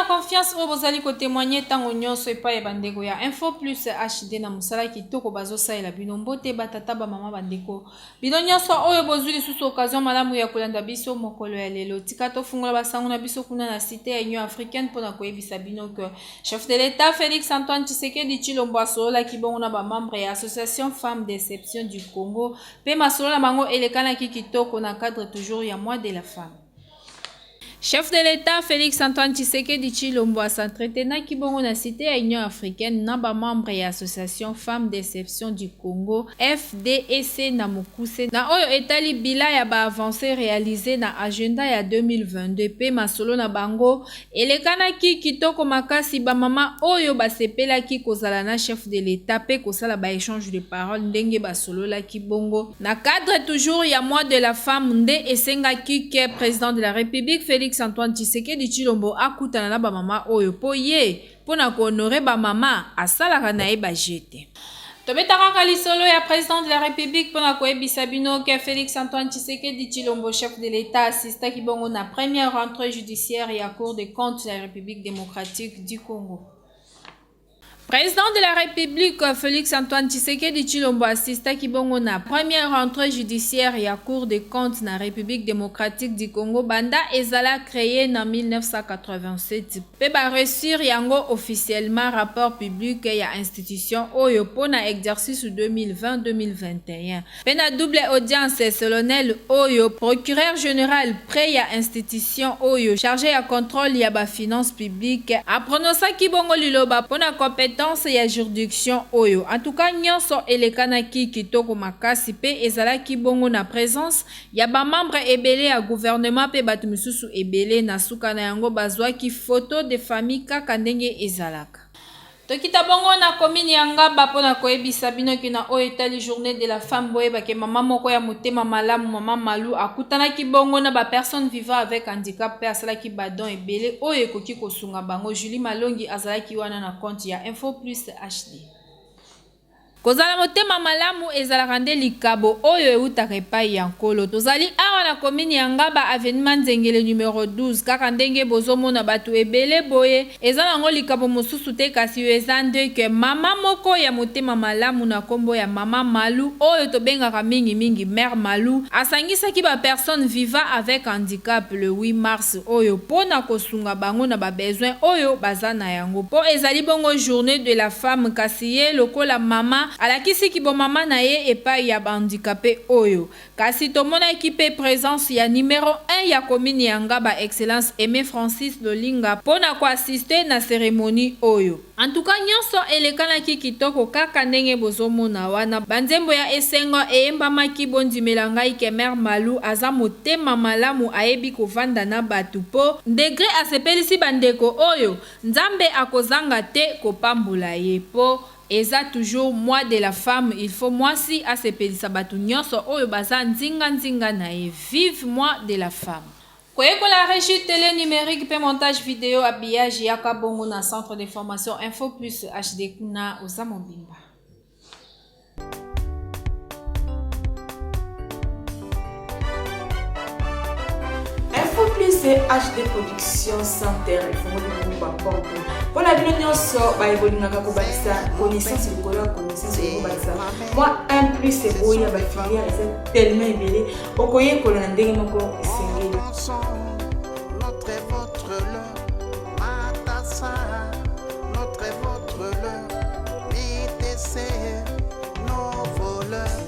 confiance au bozali ko témoigner tango nyonso epai bandeko ya Info Plus HD na musala kitoko bazosalela bino mbote batata ba mama bandeko bino nyonso oyo bozwi lisusu occasion malamu ya kolanda biso mokolo ya lelo tika tofungola basango na biso kuna na cité ya Union Africaine mpona koyebisa bino que chef de l'État Félix Antoine Tshisekedi Tshilombo asolola kibongo na ba membre ya association Femmes d'Exception du Congo pe masolola bango elekanaki kitoko na cadre toujours ya mois de la femme. Chef de l'État Félix Antoine Tshisekedi Tshilombo s'entretient na kibongo na cité à Union Africaine na ba membre ya association Femmes d'Exception du Congo FDEC na Mukuse na oyo etali bila ya ba avancées réalisées na agenda ya 2022 pe masolo na bango elekanaki kitoko makasi ba mama oyo basepelaki kozala na chef de l'État pe kosala ba échange de paroles ndenge basolola kibongo na cadre toujours ya mois de la femme nde esengaki ke président de la République Félix Antoine Tshisekedi Tshilombo akutana na ba mama oyo po ye pona ko honorer ba mama asalaka na ye ba jete. Tobetaka lisolo ya président de la République pona ko ebisa bino ke Félix Antoine Tshisekedi Tshilombo chef de l'État assista kibongo na première rentrée judiciaire et à Cour des comptes de la République démocratique du Congo. Président de la République Félix Antoine Tshisekedi Tshilombo assista kibongo na première rentrée judiciaire et à Cour des comptes na République démocratique du Congo banda ezala créé en 1987 pe ba reçur yango officiellement rapport public ya institution oyo pona exercice 2020-2021 pe na double audience solennelle oyo procureur général près ya institution oyo chargé ya contrôle ya ba finance publique a prononcé kibongo liloba pona compétence ya juridiction oyo. En tout cas, nyonso elekanaki kitoko makasi pe ezalaki bongo na présence ya ba membre ebele ya gouvernement pe batu misusu ebele na suka na yango bazwaki photo de famille kaka ndenge ezalaka. Tokita bongo na commune ya Ngaba pona koyebisa bino ki na oyo etali journée de la femme boyeba ke mama moko ya motema malamu mama Malu akutanaki bongo na ba personne vivant avec handicap pe asalaki badon ebele oyo ekoki kosunga bango. Julie Malongi azalaki wana na compte ya Info Plus HD. Kozala motema malamu ezalaka nde likabo oyo eutaka epai ya nkolo. Tozali awa na commune ya Ngaba avenue Nzengele numéro 12 kaka ndenge bozomona batu ebele boye eza nango likabo mosusu te kasi eza nde ke mama moko ya motema malamu na kombo ya mama Malu oyo tobengaka mingi mère Malu asangisaki ba personne vivant avec handicap le 8 mars oyo pona kosunga bango na ba besoin oyo bazana yango po ezali bongo journée de la femme kasi ye lokola mama alakisi kibo mama na ye epai ya handicapé oyo kasi tomona ekipe présence ya numéro 1 ya commune ya Ngaba excellence Aimé Francis Lolinga pona ko assister na cérémonie oyo. En tout cas nyonso elekanaki kitoko kaka ndenge bozomona wana banzembo ya esengo eyembamaki bondimela ngai ke mère Malu aza motema malamu ayebi kovanda na batu po degré asepelisi bandeko oyo nzambe akozanga te kopambola ye po eza toujours mois de la femme. Il faut moi si asepelisa batu nyonso oyo baza nzinga na ye. Vive mois de la femme. Koyekola régie télé numérique pe montage vidéo habillage yaka bongo na centre de formation Info Plus HD kuna Osamobimba. Info Plus HD production center pour la vie nyonso ba ebolingaka ko batisa connaissance likolo ya connaissance ko batisa moi un plus c'est boya ba filière c'est tellement ebele okoye ko na ndenge moko esengeli notre et votre leur matassa notre et votre leur BTC nos voleurs.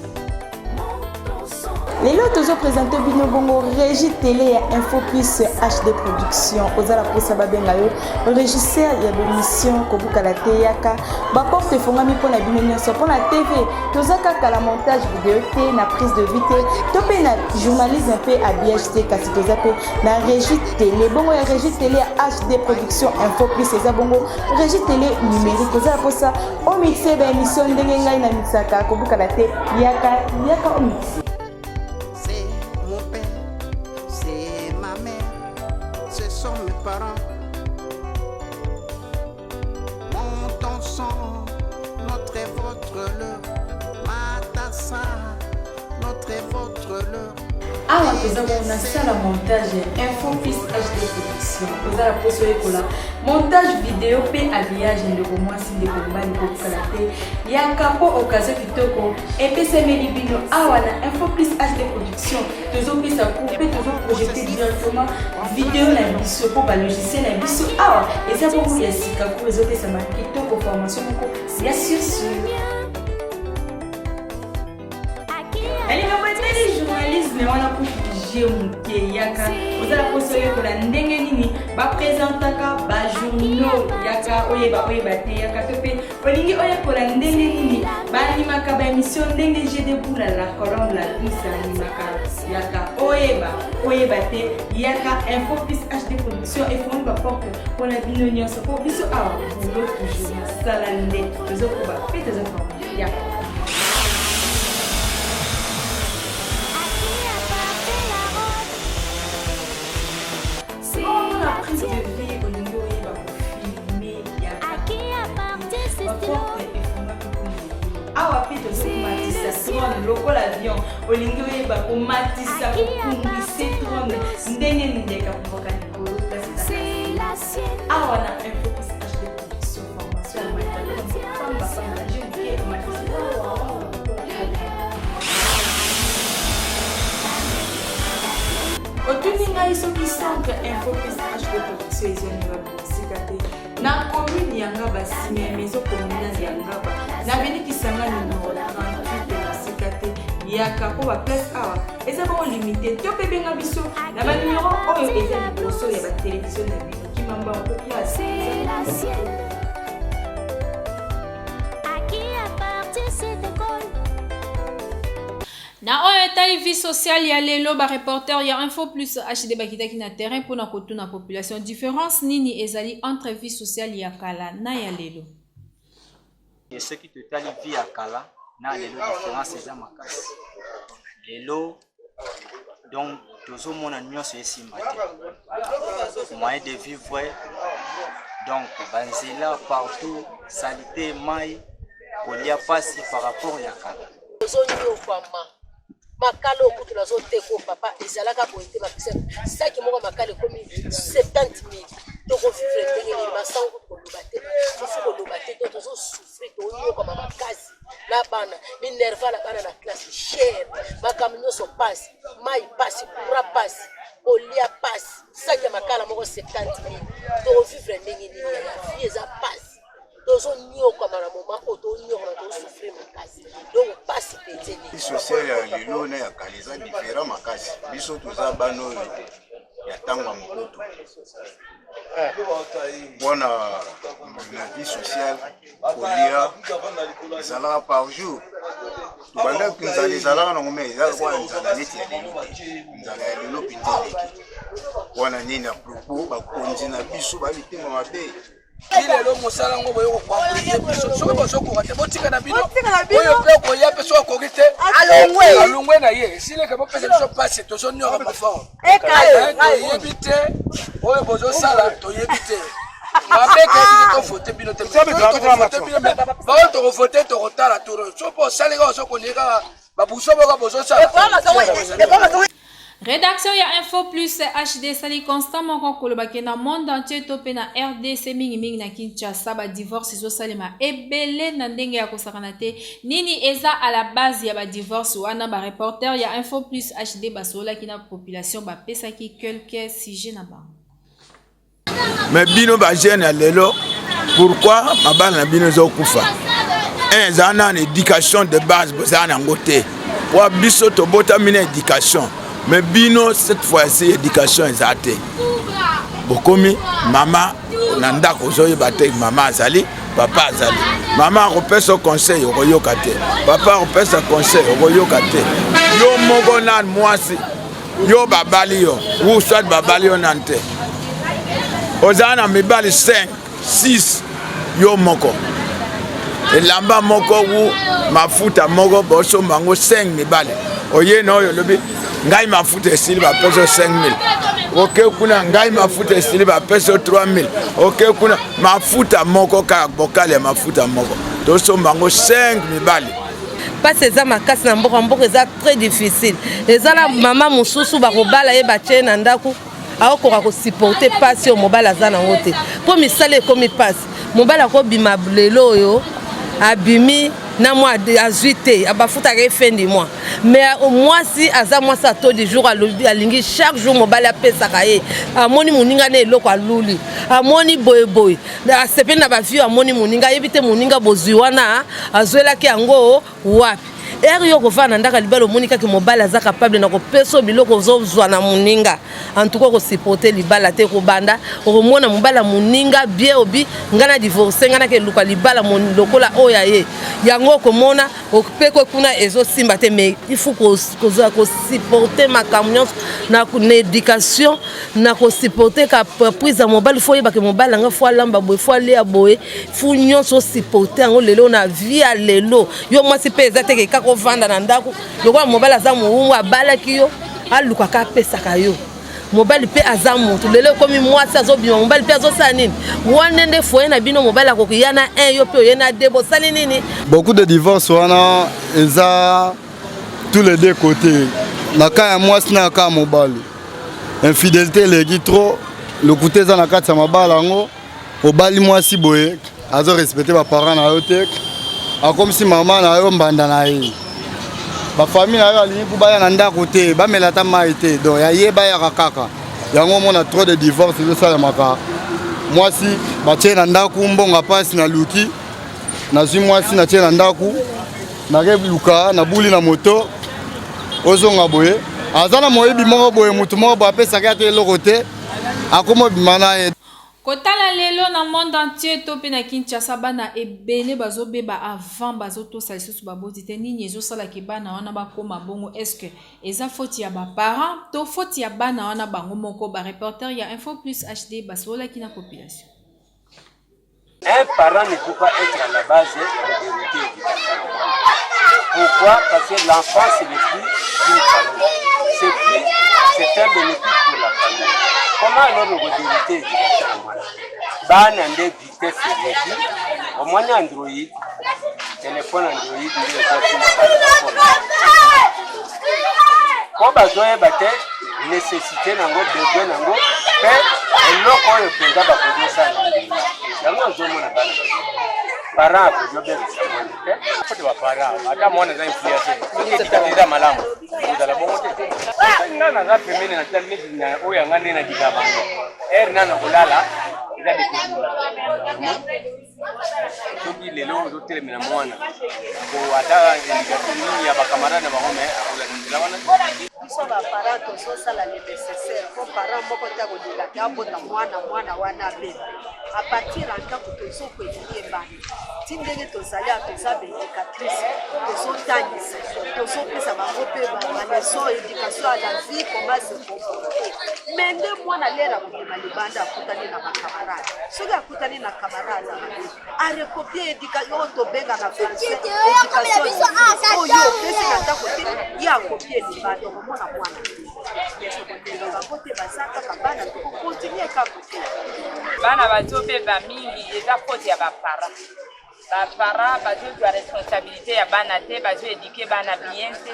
Les lots toujours présenté Bino Bongo Régie Télé et Info Plus HD Production. Ozala Posa Babengayo, régisseur de l'émission Kobuka la Teyaka. Porte Fongami pour la Bino pour la TV. Tozaka la montage vidéo T, la prise de vite. Topé na journalisme peu à BHT kasi tozape na Régie Télé. Bongo ya Régie Télé HD Production Info Plus et Bongo Régie Télé numérique. Ozala Posa au mixé ba émission ndengenga na mixaka Kobuka la Teyaka yaka au mixé. Parents, montons son, notre et votre leur, Matassa, notre et votre leur. awa toza kona sala montage Info Plus HD production toza la poso ekola montage vidéo pe habillage ndeko mwasi ndeko mobali kokala te yaka po occasion kitoko epesemeli bino awa na Info Plus HD production tozopesa cours pe tozoprojete directement vidéo na biso po balogiciel na biso awa eza bongo ya sika cours ezopesama kitoko formation moko ya sur elle va pas être journaliste mais on a pour GMK yaka ozala poso yekola ndenge nini ba présentaka ba journaux yaka oyeba te yaka pepe olingi oyekola ndenge nini ba animaka ba émission ndenge j'ai debout la colombe la douce animaka yaka oyeba te yaka Info Plus HD production et fond ba porte pour la bino nyonso po biso awa boulot toujours salande tozoko ba pe tozoko yaka. La prise de vie au niveau où il va filmer, il y a awa pe tozokomatisa drone lokola avion olingi oyeba komatisa kopumbwise drone ndenge nini ekapumbwaka likolo place awa na Info Plus HD production formation ya matapamba jeune omatisa otuni ngai soki centre Info Plus HD production ezonela bosika te na commune ya Ngaba sime ya maison communale ya Ngaba na benikisanga numéro 38 bosika te yaka po ba place awa eza bongo limité to pe benga biso na ba numéro oyo eza liboso ya ba télévision na bino kimamba ko place na oyo etali vie sociale ya lelo ba reporter ya Info Plus HD bakitaki na terrain pour na kotuna population différence nini ezali entre vie sociale ya kala na ya lelo et ce qui te tali vie ya kala na lelo différence eza makasi lelo donc toujours mon nyonso esimba te moyen de vivre donc banzela partout salité mai kolia pasi par rapport ya kala makalo okutu nazo teko papa ezalaka boite mapisa saki moko makale komi 70,000 toko vivre ndenge ni masango kolobate tofu kolobate to tozo souffrir to nyoka mama kazi na bana minerva la bana na classe cher makamino so passe mai passe pura passe olia passe saki makala moko 70,000 toko vivre ndenge ni ya vie za passe tozo nyoka mara mama oto nyoka na to souffrir makasi donc passe peteni social ya lelo na ya kaliza différent makasi biso toza bano ya tanga mokoto bona na vie sociale kolia ezalaka par jour tobanda nzala ezalaka nango me ezalaka kwa nzala neti ya lelo nzala ya lelo mpenza eleki wana nini ya propos bakonzi na biso babitenga mabe lelo mosala ngo boyo kwa biso soki bozokoka te botika na bino oyo mpe koya mpe soki akoki te alongwe na ye sileke bopesa biso pasi tozonyoka mafao toyebi te oyo bozosala toyebi te mabeka ebite tovote bino te baoyo tokovote tokotala toro so mpo osalika osokondeka babuso boka bozosala. Rédaction ya Info Plus HD sali constamment quand kolobaki na monde entier to pe na RDC mingi na Kinshasa ba divorce zo salema ebele na ndenge ya kosakana te nini eza à la base ya ba divorce wana ba reporter ya Info Plus HD basola ki na population ba pesa ki quelques sujets na ba mais bino ba jeune ya lelo pourquoi mabana na bino zo kufa zana na éducation de base bozana ngote wa biso to bota mina éducation. Mais bino cette fois-ci éducation ezate bokomi mama nanda kozoye bate mama azali papa azali mama repesa conseil okoyoka te papa repesa conseil okoyoka te yo moko na mwasi yo babali yo ou soit babali yo nante ozana mibali 5 6 yo moko elamba moko ou mafuta moko boso mango 5 mibali oye no yo lobi ngai mafuta esili ba peso 5,000 ok kuna ngai mafuta esili ba peso 3,000 ok kuna mafuta moko ka bokale mafuta moko to sombango 5 mibali passe eza makasi na mboka eza très difficile ezala mama mosusu bakobala ye batie na ndako aokoka kosupporte pasi oyo mobali aza nango te mpo misala ekomi pasi mobali akobima lelo oyo abimi na moi azwi te abafutaka ye fin du mois mais mwasi aza mwasi a taux du jour alingi chaque jour mobali apesaka ye amoni moninga na eloko aluli amoni boyeboye asepeli na bavio amoni moninga ayebi te moninga bozwi wana azwelaki yango wapi ere yo kovanda ndaka libala omoni kaki mobali aza capable na kopesa biloko ozozwa na moninga antuka kosupporte libala te kobanda okomona mobala moninga bien obi nga na divorce nga na keluka libala lokola oya ye yango okomona ope kuna ezosimba te mais il faut kozala kosupporte makambo nyonso na éducation na kosupporte ka prise ya mobali fo oyebake mobali anga fo alamba boye fo alia boye fo nyonso osupporte yango lelo na vie ya lelo yo mwasi mpe eza teke kaka ovanda na ndako lokola mobali aza mowumbu abalaki yo alukaka apesaka yo mobali mpe aza motu lelo ekomi mwasi azobima mobali mpe azosala nini wana nde foye na bino mobali akoki ya na 1 yo mpe oye na 2 bosali nini. Beaucoup de divorces wana eza tous les deux côtés na ka ya mwasi na ka ya mobali infidélité eleki trop lokuta eza na kati ya mabala yango obali mwasi boye azorespecte baparent na yo te akomisi mama na yo mbanda na ye bafamille na yo alingi kubaya na ndako te bamela ata mai te donc yaye bayaka kaka yango omona trop de divorce ezosalemaka mwasi batie na ndako mbonga pasi na luki nazwi mwasi natie na ndako nakeluka nabuli na moto ozonga boye aza na moyebi moko boye motu moko boye apesaki ate eloko te akomobima na ye. Kotala lelo na monde entier to pe na Kinshasa bana ebele bazobeba avant bazotosa lisusu baboti te nini ezosalaki bana wana bakoma bongo est-ce que eza faute ya ba parents to faute ya bana wana bango moko ba reporter ya Info Plus HD basolaki na population. Un parent ne peut pas être à la base de l'autorité éducative. Pourquoi? Parce que l'enfant c'est le fruit d'une famille. C'est un bénéfice pour la famille. Comment alors l'autorité éducative? Bana nde vitesse réduite. Au moins Android, téléphone Android, il est quand bazoye bate nécessité nango besoin nango pe eloko oyo penza bakozosa yango azomona bana parents akojobebisa mwana te kote baparents ata mwana eza influence ekikatiza malamu ozala bongo te nga naza pembeni na tali neti na oyo anga nde nakika bango ere nana kolala eza dekoula soki lelo ozotelemela mwana ata nini ya bakamarade na bango me akolanzela wana biso baparent tozosala le nécessaire po parent moko te akolingaki abota mwana wana abeba apartir ya ntango tozokoelie bana ti ndenge tozali toza baéducatrice tozotangisa tozopesa bango mpe baleson éducation à la vie comment se comporter mais nde mwana lere akobima libanda akutani na bakamarade soki akutani na camarade arekopie éducation oyo tobenga na français éducation oyo opesi na ntango te ye akopie libanda okomona mwana bango te baza kaka bana tokokontinue kako te bana bazobeba mingi eza faute ya baparent bazozwa responsabilité ya bana te bazoéduke bana bien te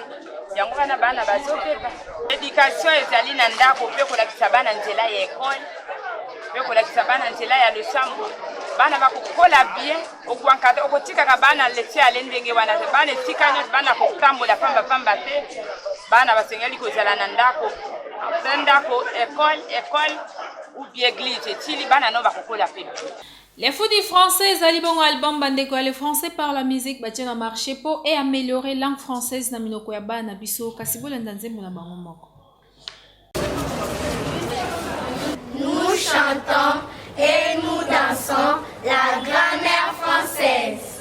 yango wana bana bazobeba éducation ezali na ndako mpe kolakisa bana nzela ya ekole mpe kolakisa bana nzela ya losambo bana bakokola bien okotikaka bana lese ale ndenge wana te bana etika nyonso bana kotambola pambapamba te bana basengeli kozala na ndako école ou bien église etili bana no bakokola pe. Les foodie français zali bongo album bandeko les français par la musique batia na marché po et améliorer langue française na minoko ya bana biso kasi bolenda nzembo na bango moko. Nous chantons et nous dansons la grammaire française.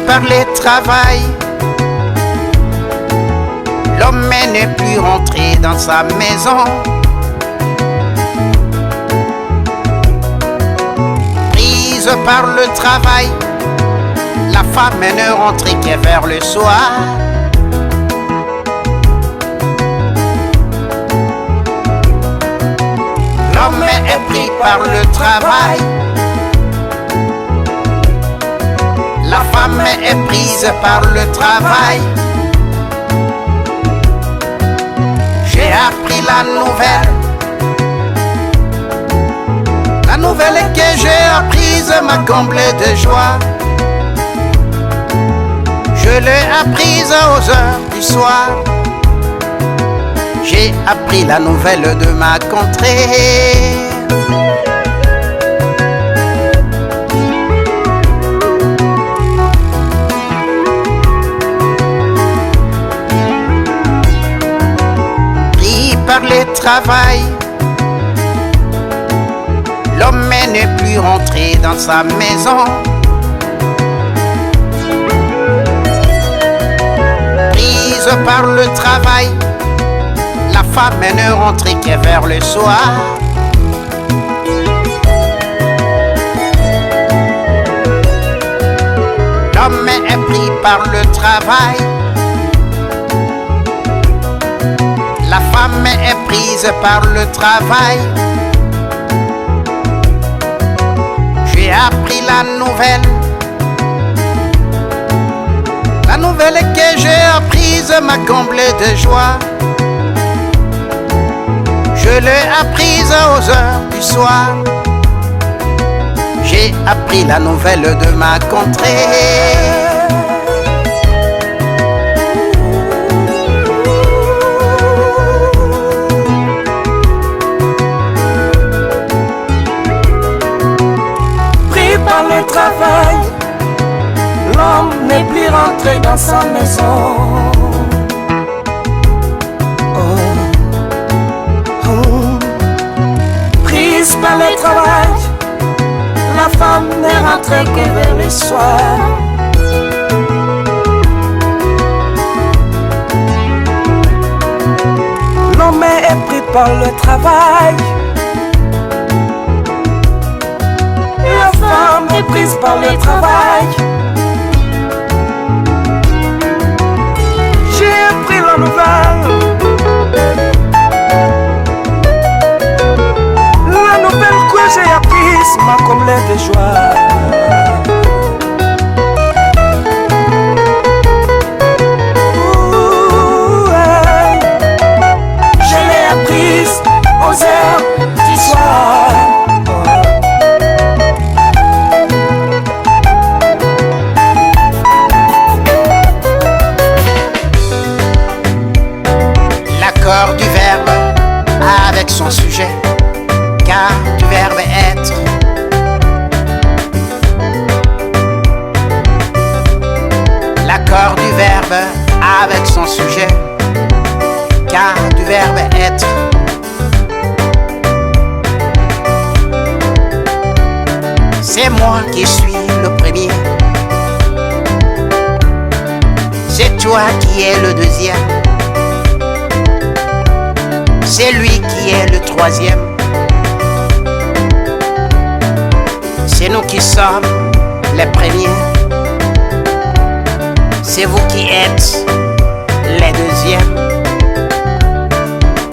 Par le travail, l'homme n'est plus rentré dans sa maison. Prise par le travail, La femme ne rentre que vers le soir. L'homme est pris par le travail. La femme est prise par le travail. J'ai appris la nouvelle. La nouvelle que j'ai apprise m'a comblé de joie. Je l'ai apprise aux heures du soir. J'ai appris la nouvelle de ma contrée. Pris par le travail, l'homme n'est plus rentré dans sa maison. Prise par le travail, la femme ne rentre que vers le soir. L'homme est pris par le travail. La femme est prise par le travail. J'ai appris la nouvelle. La nouvelle que j'ai apprise m'a comblé de joie. Je l'ai apprise aux heures du soir. J'ai appris la nouvelle de ma contrée. Pris par le travail, l'homme n'est plus rentré dans sa maison. Prise par le travail, la femme n'est rentrée que vers le soir. L'homme est pris par le travail. La femme est prise par le travail. J'ai appris la nouvelle. La nouvelle que j'ai apprise m'a comblé de joie. Je l'ai apprise aux heures du soir. L'accord du verbe avec son sujet, car du verbe être. L'accord du verbe avec son sujet, car du verbe être. C'est moi qui suis le premier. C'est toi qui es le deuxième. C'est lui qui est le troisième. C'est nous qui sommes les premiers. C'est vous qui êtes les deuxièmes.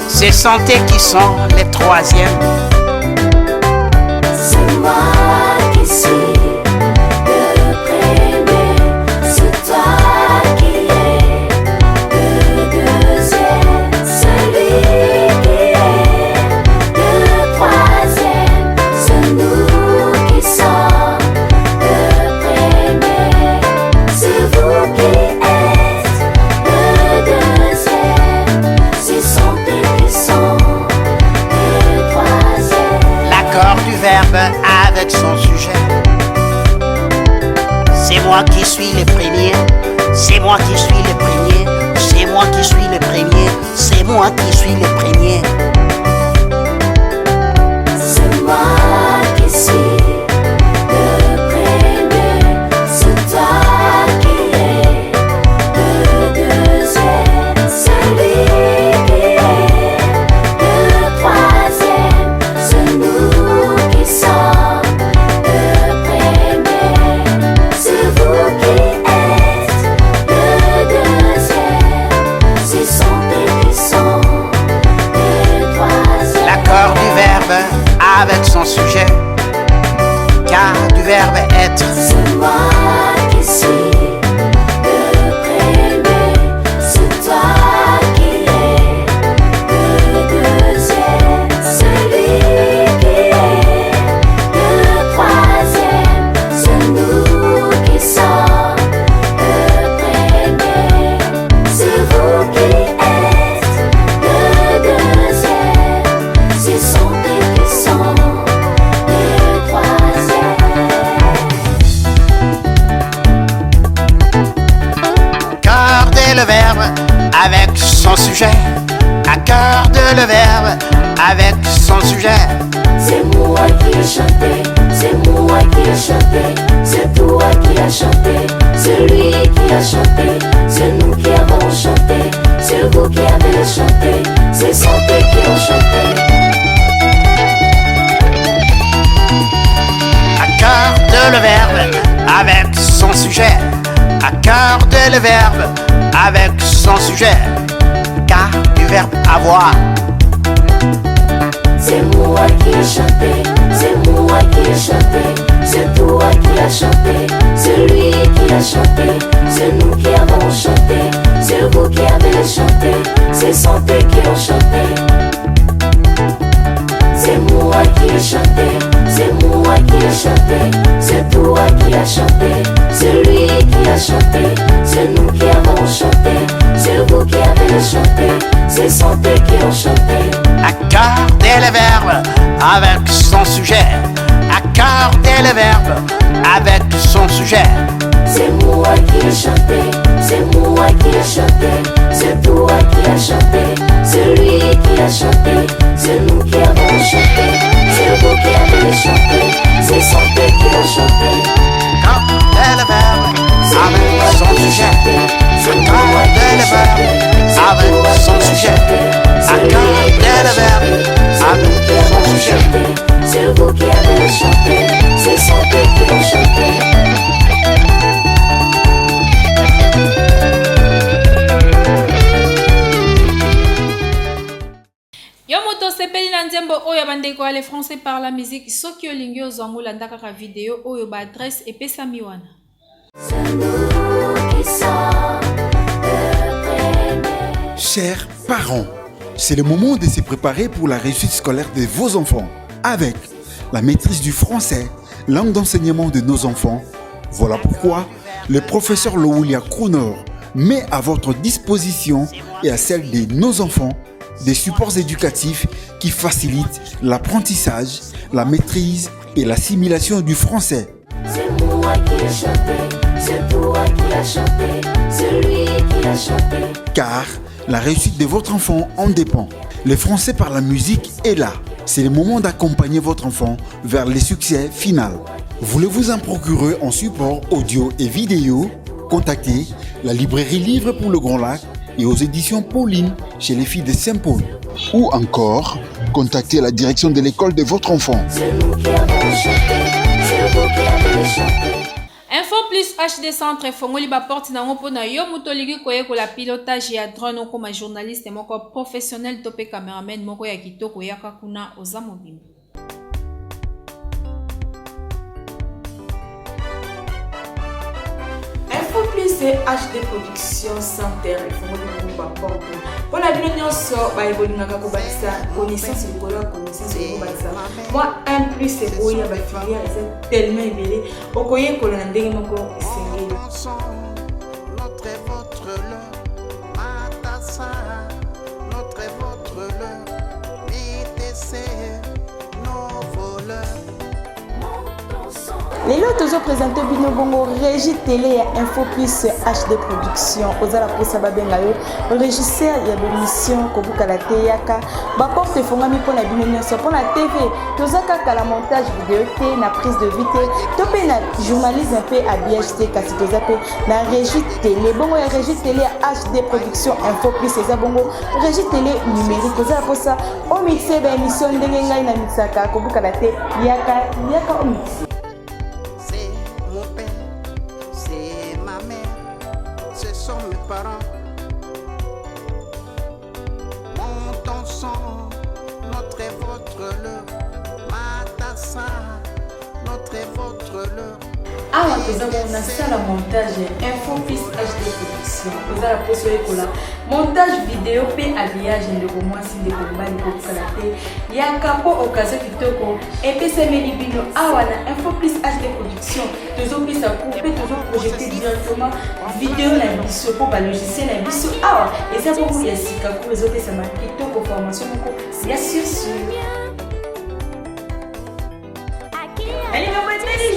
C'est santé qui sont les troisièmes. C'est moi qui suis le premier. C'est toi qui es le deuxième. Celui qui est le troisième. C'est nous qui sommes le premier. C'est vous qui êtes le deuxième. C'est santé qui sont le troisième. L'accord du verbe avec son sujet. C'est moi qui suis le premier. C'est moi qui suis le premier. C'est moi qui suis le premier. C'est moi qui suis le premier. C'est moi qui suis le premier. C'est toi qui es le deuxième. Celui qui est le troisième. C'est nous qui sommes le premier. C'est vous avec son sujet. C'est moi qui ai chanté, c'est moi qui ai chanté, c'est toi qui as chanté, c'est lui qui a chanté, c'est nous qui avons chanté, c'est vous qui avez chanté, c'est santé qui ont chanté. Accorde le verbe avec son sujet. Accorde le verbe avec son sujet. Car du verbe avoir. C'est moi qui ai chanté, c'est moi qui ai chanté, c'est toi qui as chanté, c'est lui qui a chanté, c'est nous qui avons chanté, c'est vous qui avez chanté, c'est santé qui ont chanté. C'est moi qui ai chanté, c'est moi qui ai chanté, c'est toi qui as chanté, c'est lui qui a chanté, c'est nous qui avons chanté, c'est vous qui avez chanté, c'est santé qui ont chanté. Accordez le verbe avec son sujet. Accordez le verbe avec son sujet. C'est moi qui ai chanté, c'est moi qui ai chanté, c'est toi qui as chanté, c'est lui qui a chanté, c'est nous qui avons chanté, c'est vous qui avez chanté, c'est santé qui a chanté. Accordez le verbe avec son sujet. Accordez le verbe avec son sujet. Accordez le verbe avec son sujet. C'est vous qui avez chanté, c'est santé qui ont chanté. Yo moto sepeli na nzembo oyo bandeko ale français par la musique soki olingi ozwango landa kaka video oyo ba adresse epesami wana. Chers parents, c'est le moment de se préparer pour la réussite scolaire de vos enfants. Avec la maîtrise du français, langue d'enseignement de nos enfants, voilà pourquoi le professeur Loulia Kronor met à votre disposition et à celle de nos enfants des supports éducatifs qui facilitent l'apprentissage, la maîtrise et l'assimilation du français. C'est moi qui ai chanté, c'est toi qui as chanté, c'est lui qui a chanté. Car la réussite de votre enfant en dépend. Le français par la musique est là. C'est le moment d'accompagner votre enfant vers le succès final. Voulez-vous en procurer en support audio et vidéo? Contactez la librairie Livre pour le Grand Lac et aux éditions Pauline chez les filles de Saint-Paul. Ou encore, contactez la direction de l'école de votre enfant. C'est nous qui avons chanté, c'est vous qui avez chanté. Info plus HD Centre fongoli ba porte na ngopo na yo muto ligi koye ko la pilotage ya drone ko ma journaliste moko professionnel topé cameraman moko ya kitoko yaka kuna oza mobimba. Info plus HD Production Center fongoli ba porte. Pour la vidéo nyonso ba ebolingaka ko batisa connaissance likolo connaissance ko batisa. Moi un plus c'est boya ba filière c'est tellement ébélé okoye ko na ndenge moko esengeli. Notre et votre leur, Matassa, notre et votre leur, BTC, nos voleurs. Lelo tozo présenter bino bongo régie télé ya Info Plus HD Production ozala posa babenga yo régisseur ya l'émission kobukala te yaka ba porte fongami pona bino nyonso pona TV toza kaka la montage vidéo te na prise de vue te to pe na journalisme pe habillage te kasi toza pe na régie télé bongo ya régie télé ya HD Production Info Plus eza bongo régie télé numérique ozala posa o mixer ba émission ndenge ngai na mixaka kobukala te yaka o mixer. Parents, mon sang, notre et votre leur, Matassa, notre et votre leur. Awa toza na sala montage Info Plus HD Production ozala poso ekola montage vidéo pe habillage ndeko mwasi ndeko mbali kokala te yaka po occasion kitoko epesemeli bino awa na Info Plus HD Production tozopesa coupe tozo projeter directement vidéo na biso po ba logiciel na biso awa eza bongo ya sika ko ezopesa ma kitoko formation moko ya sur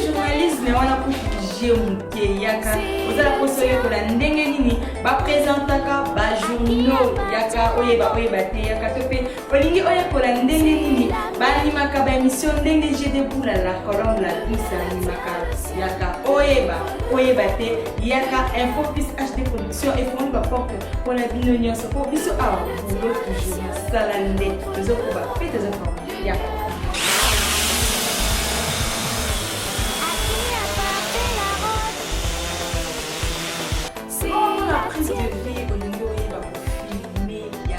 journalisme wana kufikie mke yaka ozala poso yekola ndenge nini baprésentaka bajournaux yaka oyeba te yaka to mpe olingi oyekola ndenge nini baanimaka baémission ndenge je deboula la colombe la douce animaka yaka oyeba te yaka info plus hd production efoni baporte mpona bino nyonso mpo biso awa bulo toujours nasala nde tozokoba mpe tozoforma yaka. La prise de vie au niveau où il va filmer, il y a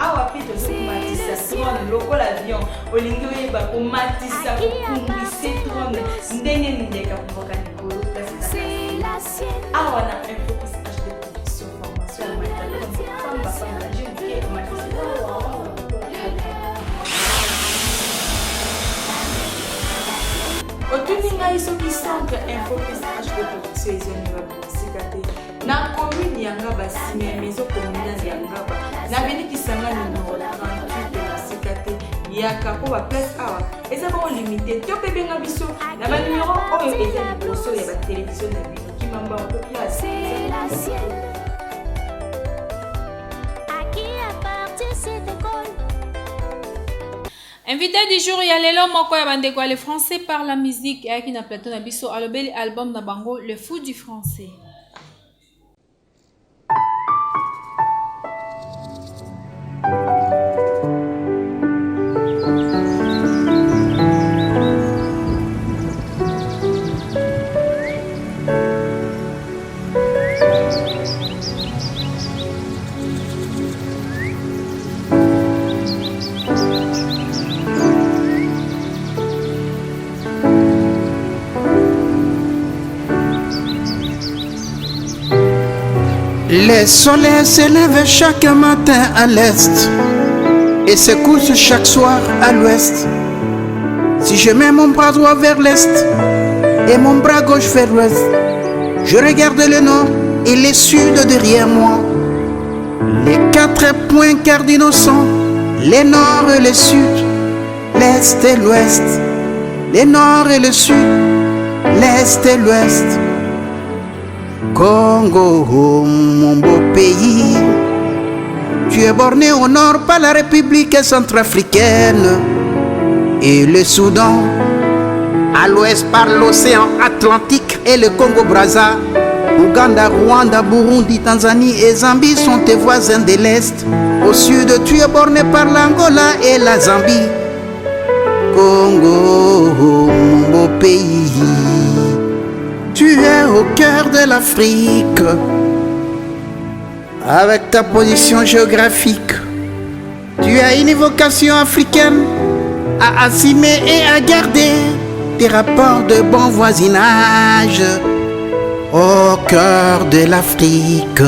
awa pito zokumatisa trone lokola avion olingi oyeba komatisa kokumbise trone ndenge nindeka kuvoka likolo awa na infocus hd production formation ya matapamba jeune omatisa otuni ngai soki centre infocus hd production ezoniwa bisika te na commune yanga basime ya maison communale ya ngaba nabenikisanga numero 38 bisika te yaka mpo baplace awa eza bao limité to mpe benga biso na banumero oyo eza liboso ya batelevizio na bino kimamba Invité du jour, il y a Lelo Moko ya bandeko le français par la musique et qui na plateau na biso alobeli album na bango Le Fou du français. Le soleil s'élève chaque matin à l'est et se couche chaque soir à l'ouest. Si je mets mon bras droit vers l'est et mon bras gauche vers l'ouest, je regarde le nord et le sud derrière moi. Les 4 points cardinaux sont le nord et le sud, l'est et l'ouest. Le nord et le sud, l'est et l'ouest. Congo, mon beau pays, tu es borné au nord par la République centrafricaine et le Soudan, à l'ouest par l'océan Atlantique et le Congo-Brazza. Ouganda, Rwanda, Burundi, Tanzanie et Zambie sont tes voisins de l'Est. Au sud, tu es borné par l'Angola et la Zambie. Congo, mon beau pays, tu es au cœur de l'Afrique. Avec ta position géographique, tu as une vocation africaine à assumer et à garder tes rapports de bon voisinage au cœur de l'Afrique.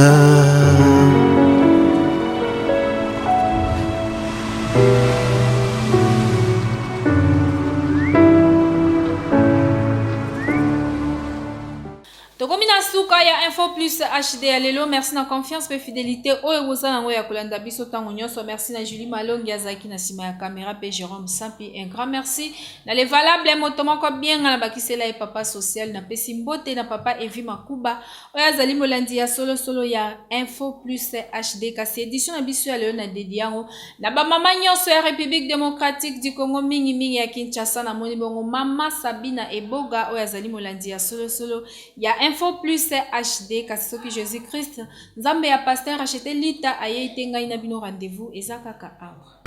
Ya Info Plus HD Alelo, merci na confiance et fidélité. Oyo bozana ngo ya kolanda biso tango nyonso. Merci na Julie Malongi azaki na sima ya caméra pe Jérôme Sampi. Un grand merci. Na les valables motomo ko bien na bakisela e papa social na pesi mbote na papa Evi Makuba. Oyo azali molandi ya solo ya Info Plus HD kasi édition na biso ya lelo na dediango. Na ba mama nyonso ya République démocratique du Congo mingi ya Kinshasa na moni bongo mama Sabina Eboga oyo azali molandi ya solo ya Info Plus HD kasi soki Jésus Christ Nzambe ya pasteur acheté lita aye itenga ina bino rendez-vous ezakaka awa.